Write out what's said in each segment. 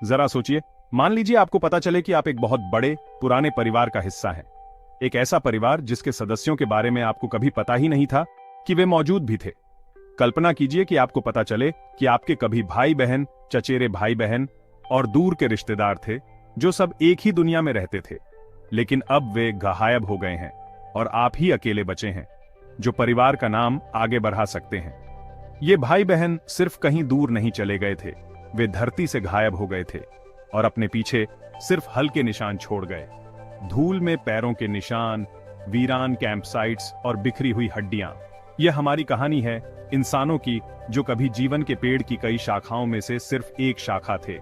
जरा सोचिए, मान लीजिए आपको पता चले कि आप एक बहुत बड़े पुराने परिवार का हिस्सा हैं। एक ऐसा परिवार जिसके सदस्यों के बारे में आपको कभी पता ही नहीं था कि वे मौजूद भी थे। कल्पना कीजिए कि आपको पता चले कि आपके कभी भाई बहन, चचेरे भाई बहन और दूर के रिश्तेदार थे जो सब एक ही दुनिया में रहते थे, लेकिन अब वे गायब हो गए हैं और आप ही अकेले बचे हैं जो परिवार का नाम आगे बढ़ा सकते हैं। ये भाई बहन सिर्फ कहीं दूर नहीं चले गए थे, वे धरती से गायब हो गए थे और अपने पीछे सिर्फ हल्के निशान छोड़ गए। धूल में पैरों के निशान, वीरान कैंप साइट्स और बिखरी हुई हड्डियां। यह हमारी कहानी है इंसानों की जो कभी जीवन के पेड़ की कई शाखाओं में से सिर्फ एक शाखा थे।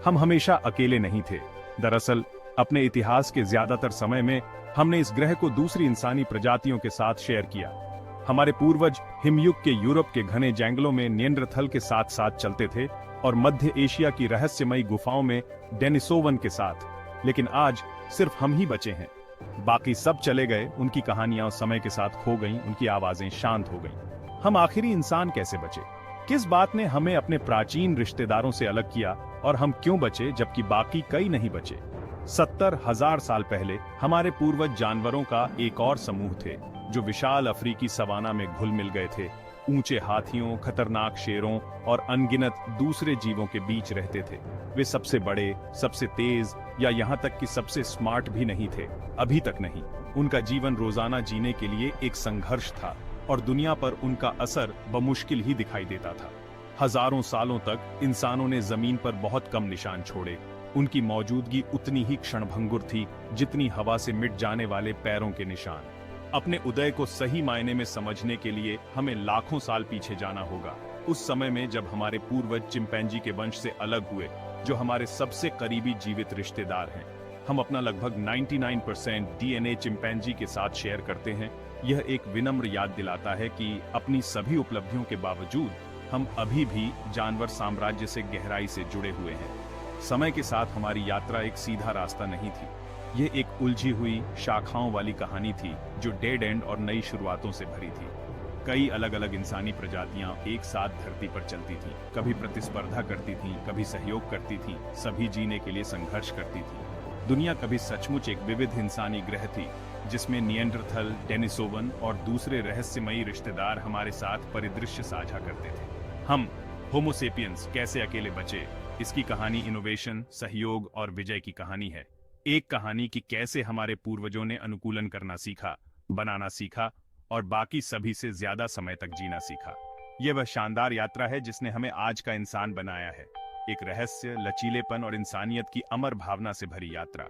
हम हमेशा अकेले नहीं थे। दरअसल अपने इतिहास के ज्यादातर समय में हमने इस ग्रह को दूसरी इंसानी प्रजातियों के साथ शेयर किया। हमारे पूर्वज हिमयुग के यूरोप के घने जंगलों में निएंडरथल के साथ साथ चलते थे और मध्य एशिया की रहस्यमयी गुफाओं में डेनिसोवन के साथ। लेकिन आज सिर्फ हम ही बचे हैं। बाकी सब चले गए, उनकी कहानियां समय के साथ खो गईं, उनकी आवाजें शांत हो गईं। हम आखिरी इंसान कैसे बचे? किस बात ने हमें अपने प्राचीन रिश्तेदारों से अलग किया और हम क्यों बचे जबकि बाकी कई नहीं बचे? 70,000 साल पहले हमारे पूर्वज जानवरों का एक और समूह थे जो विशाल अफ्रीकी सवाना में घुल मिल गए थे। ऊंचे हाथियों, खतरनाक शेरों और अनगिनत दूसरे जीवों के बीच रहते थे। वे सबसे बड़े, सबसे तेज या यहाँ तक कि सबसे स्मार्ट भी नहीं थे, अभी तक नहीं। उनका जीवन रोजाना जीने के लिए एक संघर्ष था और दुनिया पर उनका असर बमुश्किल ही दिखाई देता था। हजारों सालों तक इंसानों ने जमीन पर बहुत कम निशान छोड़े। उनकी मौजूदगी उतनी ही क्षणभंगुर थी जितनी हवा से मिट जाने वाले पैरों के निशान। अपने उदय को सही मायने में समझने के लिए हमें लाखों साल पीछे जाना होगा, उस समय में जब हमारे पूर्वज चिंपैंजी के वंश से अलग हुए, जो हमारे सबसे करीबी जीवित रिश्तेदार हैं। हम अपना लगभग 99% डीएनए चिंपैंजी के साथ शेयर करते हैं। यह एक विनम्र याद दिलाता है कि अपनी सभी उपलब्धियों के बावजूद हम अभी भी जानवर साम्राज्य से गहराई से जुड़े हुए हैं। समय के साथ हमारी यात्रा एक सीधा रास्ता नहीं थी। यह एक उलझी हुई शाखाओं वाली कहानी थी जो डेड एंड और नई शुरुआतों से भरी थी। कई अलग अलग इंसानी प्रजातियां एक साथ धरती पर चलती थीं, कभी प्रतिस्पर्धा करती थीं, कभी सहयोग करती थीं, सभी जीने के लिए संघर्ष करती थीं। दुनिया कभी सचमुच एक विविध इंसानी ग्रह थी जिसमें निएंडरथल, डेनिसोवन और दूसरे रहस्यमयी रिश्तेदार हमारे साथ परिदृश्य साझा करते थे। हम होमो सेपियंस कैसे अकेले बचे, इसकी कहानी इनोवेशन, सहयोग और विजय की कहानी है। एक कहानी कि कैसे हमारे पूर्वजों ने अनुकूलन करना सीखा, बनाना सीखा और बाकी सभी से ज्यादा समय तक जीना सीखा। यह वह शानदार यात्रा है जिसने हमें आज का इंसान बनाया है। एक रहस्य, लचीलेपन और इंसानियत की अमर भावना से भरी यात्रा।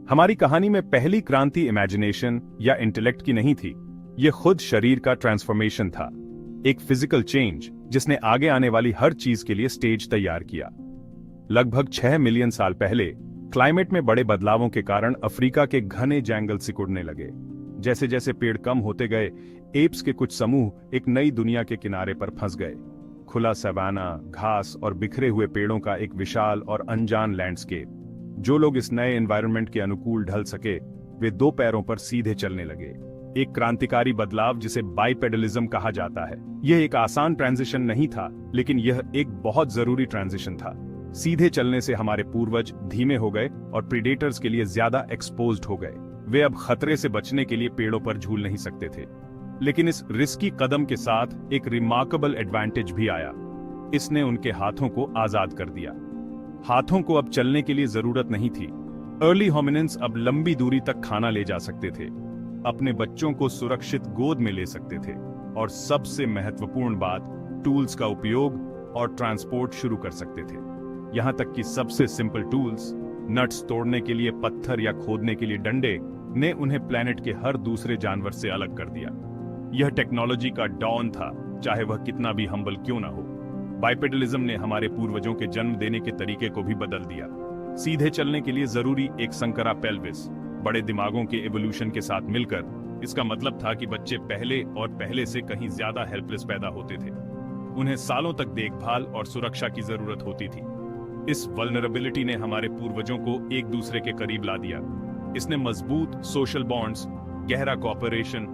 हमारी कहानी में पहली क्रांति इमेजिनेशन या इंटेलेक्ट की नहीं थी। यह खुद शरीर का ट्रांसफॉर्मेशन था, एक फिजिकल चेंज जिसने आगे आने वाली हर चीज के लिए स्टेज तैयार किया। लगभग 6 मिलियन साल पहले क्लाइमेट में बड़े बदलावों के कारण अफ्रीका के घने जंगल सिकुड़ने लगे। जैसे जैसे पेड़ कम होते गए, एप्स के कुछ समूह एक नई दुनिया के किनारे पर फंस गए। खुला सवाना, घास और बिखरे हुए पेड़ों का एक विशाल और अनजान लैंडस्केप। जो लोग इस नए एनवायरनमेंट के अनुकूल ढल सके, वे दो पैरों पर सीधे चलने लगे। एक क्रांतिकारी बदलाव जिसे बाइपेडलिज्म कहा जाता है। यह एक आसान ट्रांजिशन नहीं था, लेकिन यह एक बहुत जरूरी ट्रांजिशन था। सीधे चलने से हमारे पूर्वज धीमे हो गए और प्रीडेटर्स के लिए ज्यादा एक्सपोज्ड हो गए। वे अब खतरे से बचने के लिए पेड़ों पर झूल नहीं सकते थे। लेकिन इस रिस्की कदम के साथ एक रिमार्केबल एडवांटेज भी आया। इसने उनके हाथों को आजाद कर दिया। हाथों को अब चलने के लिए जरूरत नहीं थी। अर्ली होमिनिन्स अब लंबी दूरी तक खाना ले जा सकते थे, अपने बच्चों को सुरक्षित गोद में ले सकते थे और सबसे महत्वपूर्ण बात, टूल्स का उपयोग और ट्रांसपोर्ट शुरू कर सकते थे। यहां तक कि सबसे सिंपल टूल्स, नट्स तोड़ने के लिए पत्थर या खोदने के लिए डंडे, ने उन्हें प्लेनेट के हर दूसरे जानवर से अलग कर दिया। यह टेक्नोलॉजी का डॉन था, चाहे वह कितना भी हम्बल क्यों ना हो। बाइपेडलिज्म ने हमारे पूर्वजों के जन्म देने के तरीके को भी बदल दिया। सीधे चलने के लिए जरूरी एक संकरा पेल्विस, बड़े दिमागों के एवोल्यूशन के साथ मिलकर। इसका मतलब था कि बच्चे पहले से कहीं ज्यादा हेल्पलेस पैदा होते थे। उन्हें सालों तक देखभाल और सुरक्षा की जरूरत होती थी। इस वल्नरेबिलिटी ने हमारे पूर्वजों को एक दूसरे के करीब ला दिया। इसने मजबूत सोशल बॉन्ड्स, गहरा कोऑपरेशन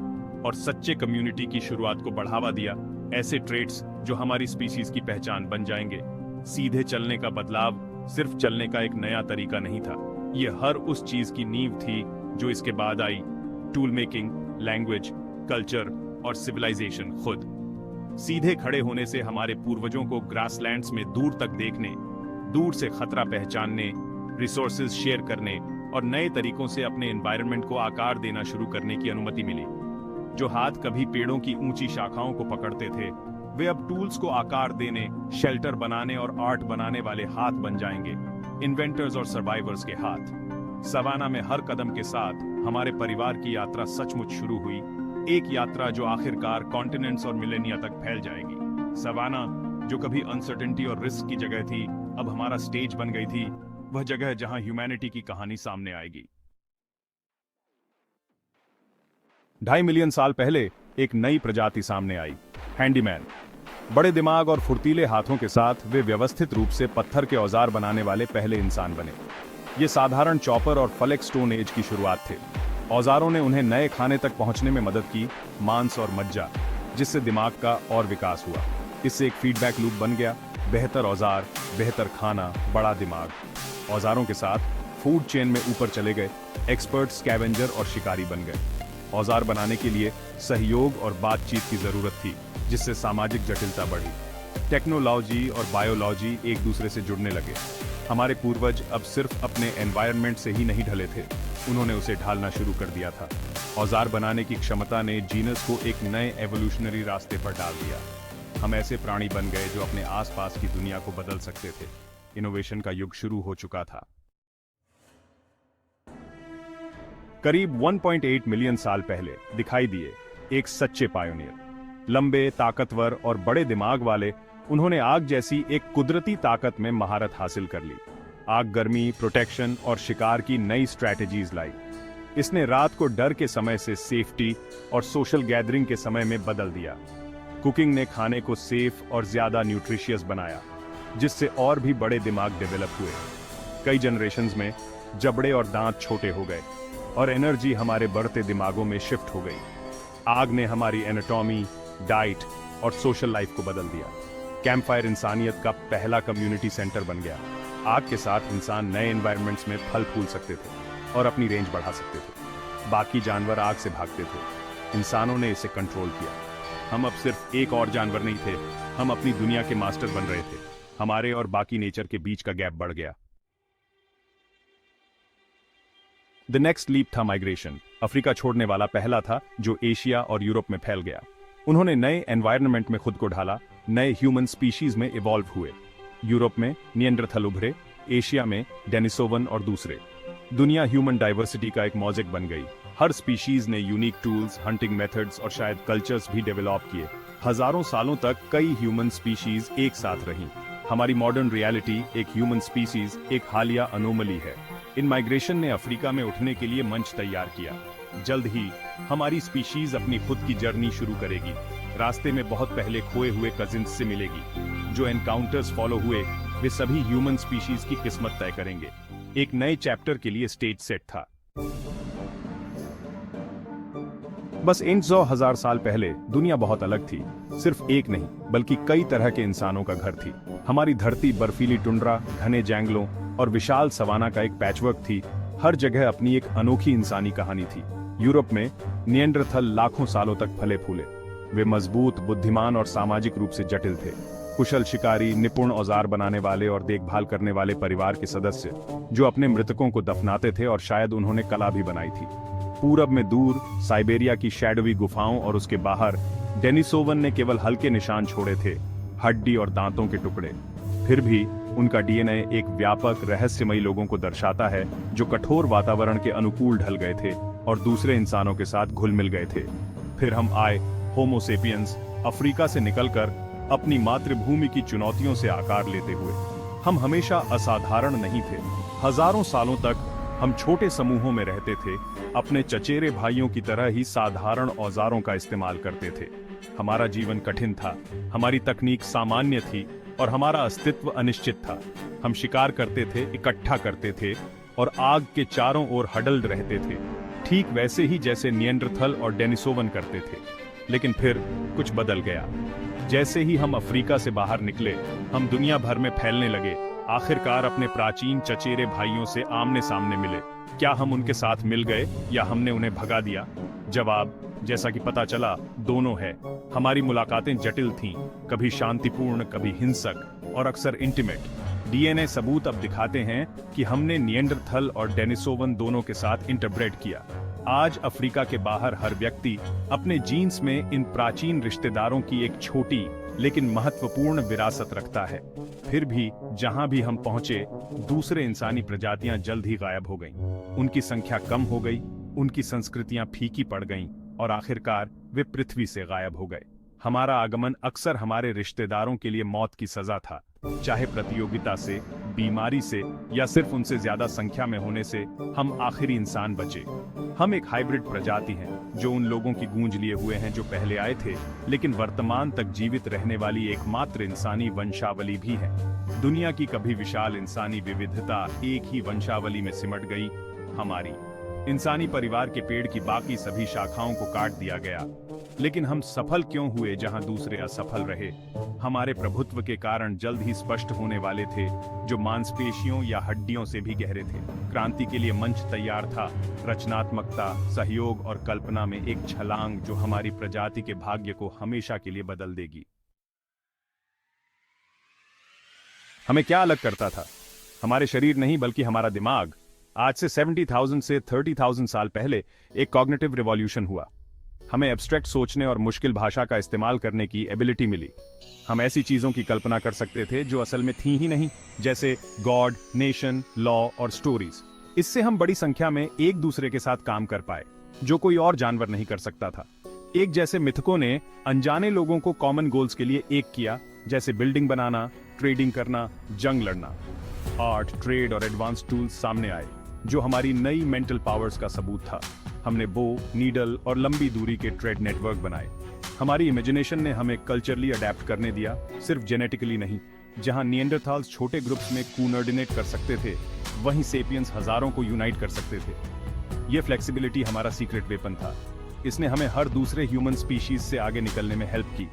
और सच्चे कम्युनिटी की शुरुआत को बढ़ावा दिया। ऐसे ट्रेट्स जो हमारी स्पीशीज की पहचान बन जाएंगे। सीधे चलने का बदलाव सिर्फ चलने का एक नया तरीका नहीं था, यह हर उस चीज की नींव थी जो इसके बाद आई। टूल मेकिंग, लैंग्वेज, कल्चर और सिविलाइजेशन खुद। सीधे खड़े होने से हमारे पूर्वजों को ग्रासलैंड्स में दूर तक देखने, दूर से खतरा पहचानने, रिसोर्सेज शेयर करने और नए तरीकों से अपने एनवायरनमेंट को आकार देना शुरू करने की अनुमति मिली। जो हाथ कभी पेड़ों की ऊंची शाखाओं को पकड़ते थे, वे अब टूल्स को आकार देने, शेल्टर बनाने और आर्ट बनाने वाले हाथ बन जाएंगे। इन्वेंटर्स और सर्वाइवर्स के हाथ। सवाना में हर कदम के साथ हमारे परिवार की यात्रा सचमुच शुरू हुई, एक यात्रा जो आखिरकार कॉन्टिनेंट्स और मिलेनिया तक फैल जाएगी। सवाना जो कभी अनसर्टेनिटी और रिस्क की जगह थी, अब हमारा स्टेज बन गई थी, वह जगह जहां ह्यूमैनिटी की कहानी सामने आएगी। 2.5 मिलियन साल पहले एक नई प्रजाति सामने आई, हैंडीमैन। बड़े दिमाग और फुर्तीले हाथों के साथ वे व्यवस्थित रूप से पत्थर के औजार बनाने वाले पहले इंसान बने। ये साधारण चॉपर और फलेक स्टोन एज की शुरुआत थे। औजारों ने उन्हें नए खाने तक पहुंचने में मदद की, मांस और मज्जा, जिससे दिमाग का और विकास हुआ। इससे एक फीडबैक लूप बन गया, बेहतर औजार, बेहतर खाना, बड़ा दिमाग। औजारों के साथ फूड चेन में ऊपर चले गए, एक्सपर्ट, स्कैवेंजर और शिकारी बन गए। औजार बनाने के लिए सहयोग और बातचीत की जरूरत थी, जिससे सामाजिक जटिलता बढ़ी। टेक्नोलॉजी और बायोलॉजी एक दूसरे से जुड़ने लगे। हमारे पूर्वज अब सिर्फ अपने एनवायरनमेंट से ही नहीं ढले थे, उन्होंने उसे ढालना शुरू कर दिया था। औजार बनाने की क्षमता ने जीनस को एक नए एवोल्यूशनरी रास्ते पर डाल दिया। हम ऐसे प्राणी बन गए जो अपने आसपास की दुनिया को बदल सकते थे। इनोवेशन का युग शुरू हो चुका था। करीब 1.8 मिलियन साल पहले दिखाई दिए एक सच्चे पायोनियर। लंबे, ताकतवर और बड़े दिमाग वाले, उन्होंने आग जैसी एक कुदरती ताकत में महारत हासिल कर ली। आग गर्मी, प्रोटेक्शन और शिकार की नई स्ट्रैटेजीज लाई। इसने रात को डर के समय से सेफ्टी और सोशल गैदरिंग के समय में बदल दिया। कुकिंग ने खाने को सेफ और ज्यादा न्यूट्रिशियस बनाया, जिससे और भी बड़े दिमाग डेवलप हुए। कई जनरेशंस में जबड़े और दांत छोटे हो गए और एनर्जी हमारे बढ़ते दिमागों में शिफ्ट हो गई। आग ने हमारी एनाटॉमी, डाइट और सोशल लाइफ को बदल दिया। कैंपफायर इंसानियत का पहला कम्युनिटी सेंटर बन गया। आग के साथ इंसान नए एनवायरनमेंट्स में फल फूल सकते थे और अपनी रेंज बढ़ा सकते थे। बाकी जानवर आग से भागते थे, इंसानों ने इसे कंट्रोल किया। हम अब सिर्फ एक और जानवर नहीं थे, हम अपनी दुनिया के मास्टर बन रहे थे। हमारे और बाकी नेचर के बीच का गैप बढ़ गया। द नेक्स्ट लीप था माइग्रेशन। अफ्रीका छोड़ने वाला पहला था जो एशिया और यूरोप में फैल गया। उन्होंने नए एनवायरनमेंट में खुद को ढाला, नए ह्यूमन स्पीशीज में इवॉल्व हुए। यूरोप में निएंडरथल उभरे, एशिया में डेनिसोवन और दूसरे। दुनिया ह्यूमन डाइवर्सिटी का एक मौज़ेक बन गई। हर स्पीशीज ने यूनिक टूल्स, हंटिंग मेथड्स और शायद कल्चर्स भी डेवलप किए। हजारों सालों तक कई ह्यूमन स्पीशीज एक साथ रहीं। हमारी मॉडर्न रियलिटी एक ह्यूमन स्पीशीज, एक हालिया अनोमली है। इन माइग्रेशन ने अफ्रीका में उठने के लिए मंच तैयार किया। जल्द ही हमारी स्पीशीज अपनी खुद की जर्नी शुरू करेगी। रास्ते में बहुत पहले खोए हुए कजिन्स से मिलेगी। जो एनकाउंटर्स फॉलो हुए, वे सभी ह्यूमन स्पीशीज की किस्मत तय करेंगे। एक नए चैप्टर के लिए स्टेज सेट था। बस इन 100,000 साल पहले दुनिया बहुत अलग थी। सिर्फ एक नहीं, बल्कि कई तरह के इंसानों का घर थी। हमारी धरती बर्फीली टुंड्रा, घने जंगलों और विशाल सवाना का एक पैचवर्क थी। हर जगह अपनी एक अनोखी इंसानी कहानी थी। यूरोप में निएंडरथल लाखों सालों तक फले फूले। वे मजबूत, बुद्धिमान और सामाजिक रूप से जटिल थे। कुशल शिकारी, निपुण औजार बनाने वाले और देखभाल करने वाले परिवार के सदस्य, जो अपने मृतकों को दफनाते थे और शायद उन्होंने कला भी बनाई थी। पूरब में दूर साइबेरिया की शैडोवी गुफाओं और उसके बाहर डेनिसोवन ने केवल हल्के निशान छोड़े थे, हड्डी और दांतों के टुकड़े। फिर भी उनका डीएनए एक व्यापक, रहस्यमयी लोगों को दर्शाता है, जो कठोर वातावरण के अनुकूल ढल गए थे और दूसरे इंसानों के साथ घुल मिल गए थे। फिर हम आए, होमो सेपियंस, अफ्रीका से निकलकर अपनी मातृभूमि की चुनौतियों से आकार लेते हुए। हम हमेशा असाधारण नहीं थे। हजारों सालों तक हम छोटे समूहों में रहते थे, अपने चचेरे भाइयों की तरह ही साधारण औजारों का इस्तेमाल करते थे। हमारा जीवन कठिन था, हमारी तकनीक सामान्य थी और हमारा अस्तित्व अनिश्चित था। हम शिकार करते थे, इकट्ठा करते थे और आग के चारों ओर हडल रहते थे, ठीक वैसे ही जैसे निएंडरथल और डेनिसोवन करते थे। लेकिन फिर कुछ बदल गया। जैसे ही हम अफ्रीका से बाहर निकले, हम दुनिया भर में फैलने लगे। आखिरकार अपने प्राचीन चचेरे भाइयों से आमने सामने मिले। क्या हम उनके साथ मिल गए या हमने उन्हें भगा दिया? जवाब, जैसा कि पता चला, दोनों है। हमारी मुलाकातें जटिल थीं, कभी शांतिपूर्ण, कभी हिंसक और अक्सर इंटीमेट। डीएनए सबूत अब दिखाते हैं कि हमने निएंडरथल और डेनिसोवन दोनों के साथ इंटरब्रेड किया। आज अफ्रीका के बाहर हर व्यक्ति अपने जीन्स में इन प्राचीन रिश्तेदारों की एक छोटी लेकिन महत्वपूर्ण विरासत रखता है। फिर भी जहां भी हम पहुंचे, दूसरे इंसानी प्रजातियां जल्द ही गायब हो गईं। उनकी संख्या कम हो गई, उनकी संस्कृतियां फीकी पड़ गईं और आखिरकार वे पृथ्वी से गायब हो गए। हमारा आगमन अक्सर हमारे रिश्तेदारों के लिए मौत की सजा था, चाहे प्रतियोगिता से, बीमारी से या सिर्फ उनसे ज्यादा संख्या में होने से हम आखिरी इंसान बचे। हम एक हाइब्रिड प्रजाति हैं जो उन लोगों की गूंज लिए हुए हैं जो पहले आए थे, लेकिन वर्तमान तक जीवित रहने वाली एकमात्र इंसानी वंशावली भी है। दुनिया की कभी विशाल इंसानी विविधता एक ही वंशावली में सिमट गई, हमारी। इंसानी परिवार के पेड़ की बाकी सभी शाखाओं को काट दिया गया, लेकिन हम सफल क्यों हुए जहां दूसरे असफल रहे? हमारे प्रभुत्व के कारण जल्द ही स्पष्ट होने वाले थे, जो मांसपेशियों या हड्डियों से भी गहरे थे। क्रांति के लिए मंच तैयार था, रचनात्मकता, सहयोग और कल्पना में एक छलांग जो हमारी प्रजाति के भाग्य को हमेशा के लिए बदल देगी। हमें क्या अलग करता था? हमारे शरीर नहीं, बल्कि हमारा दिमाग। आज से 70,000 से 30,000 साल पहले एक कॉग्निटिव रिवॉल्यूशन हुआ। हमें एब्स्ट्रैक्ट सोचने और मुश्किल भाषा का इस्तेमाल करने की एबिलिटी मिली। हम ऐसी चीजों की कल्पना कर सकते थे जो असल में थी ही नहीं, जैसे गॉड, नेशन, लॉ और स्टोरीज। इससे हम बड़ी संख्या में एक दूसरे के साथ काम कर पाए, जो कोई और जानवर नहीं कर सकता था। एक जैसे मिथकों ने अनजाने लोगों को कॉमन गोल्स के लिए एक किया, जैसे बिल्डिंग बनाना, ट्रेडिंग करना, जंग लड़ना। आर्ट, ट्रेड और एडवांस टूल्स सामने आए, जो हमारी नई मेंटल पावर्स का सबूत था। हमने बो, नीडल और लंबी दूरी के ट्रेड नेटवर्क बनाए। हमारी इमेजिनेशन ने हमें कल्चरली अडेप्ट करने दिया, सिर्फ जेनेटिकली नहीं। जहां निएंडरथाल्स छोटे ग्रुप्स में कोऑर्डिनेट कर सकते थे, वहीं सेपियंस हजारों को यूनाइट कर सकते थे। यह फ्लेक्सिबिलिटी हमारा सीक्रेट वेपन था। इसने हमें हर दूसरे ह्यूमन स्पीशीज से आगे निकलने में हेल्प की।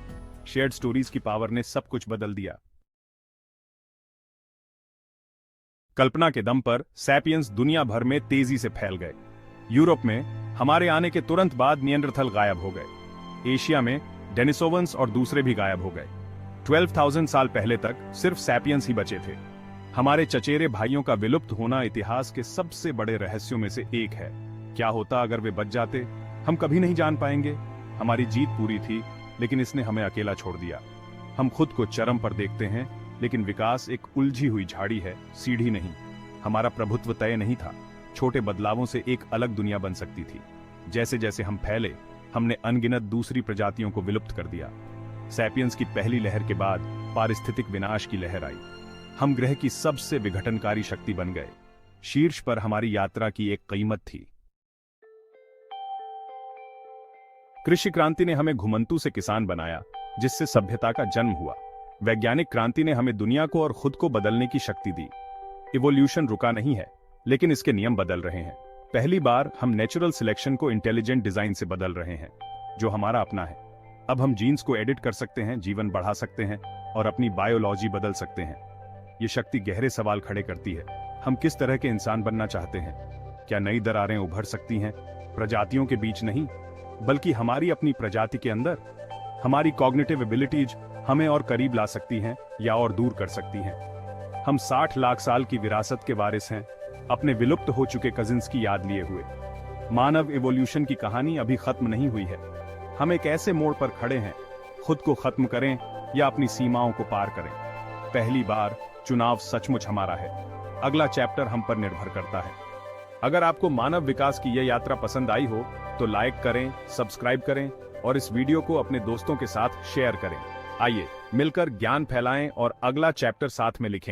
शेयर्ड स्टोरीज की पावर ने सब कुछ बदल दिया। कल्पना के दम पर सैपियंस दुनिया भर में तेजी से फैल गए। यूरोप में हमारे आने के तुरंत बाद निएंडरथल गायब हो गए। एशिया में डेनिसोवंस और दूसरे भी गायब हो गए। 12,000 साल पहले तक सिर्फ सैपियंस ही बचे थे। हमारे चचेरे भाइयों का विलुप्त होना इतिहास के सबसे बड़े रहस्यों में से एक है। क्या होता अगर वे बच जाते? हम कभी नहीं जान पाएंगे। हमारी जीत पूरी थी, लेकिन इसने हमें अकेला छोड़ दिया। हम खुद को चरम पर देखते हैं, लेकिन विकास एक उलझी हुई झाड़ी है, सीढ़ी नहीं। हमारा प्रभुत्व तय नहीं था। छोटे बदलावों से एक अलग दुनिया बन सकती थी। जैसे जैसे हम फैले, हमने अनगिनत दूसरी प्रजातियों को विलुप्त कर दिया। सैपियंस की पहली लहर के बाद पारिस्थितिक विनाश की लहर आई। हम ग्रह की सबसे विघटनकारी शक्ति बन गए। शीर्ष पर हमारी यात्रा की एक कीमत थी। कृषि क्रांति ने हमें घुमंतू से किसान बनाया, जिससे सभ्यता का जन्म हुआ। वैज्ञानिक क्रांति ने हमें दुनिया को और खुद को बदलने की शक्ति दी। इवोल्यूशन रुका नहीं है, लेकिन इसके नियम बदल रहे हैं। पहली बार हम नेचुरल सिलेक्शन को इंटेलिजेंट डिजाइन से बदल रहे हैं, जो हमारा अपना है। अब हम जीन्स को एडिट कर सकते हैं, जीवन बढ़ा सकते हैं और अपनी बायोलॉजी बदल सकते हैं। ये शक्ति गहरे सवाल खड़े करती है। हम किस तरह के इंसान बनना चाहते हैं? क्या नई दरारें उभर सकती हैं? प्रजातियों के बीच नहीं, बल्कि हमारी अपनी प्रजाति के अंदर। हमारी कॉग्निटिव एबिलिटीज हमें और करीब ला सकती हैं या और दूर कर सकती हैं। हम 60 लाख साल की विरासत के वारिस हैं, अपने विलुप्त हो चुके कजिन्स की याद लिए हुए। मानव इवोल्यूशन की कहानी अभी खत्म नहीं हुई है। हम एक ऐसे मोड़ पर खड़े हैं, खुद को खत्म करें या अपनी सीमाओं को पार करें। पहली बार चुनाव सचमुच हमारा है। अगला चैप्टर हम पर निर्भर करता है। अगर आपको मानव विकास की यह यात्रा पसंद आई हो तो लाइक करें, सब्सक्राइब करें और इस वीडियो को अपने दोस्तों के साथ शेयर करें। आइए मिलकर ज्ञान फैलाएं और अगला चैप्टर साथ में लिखें।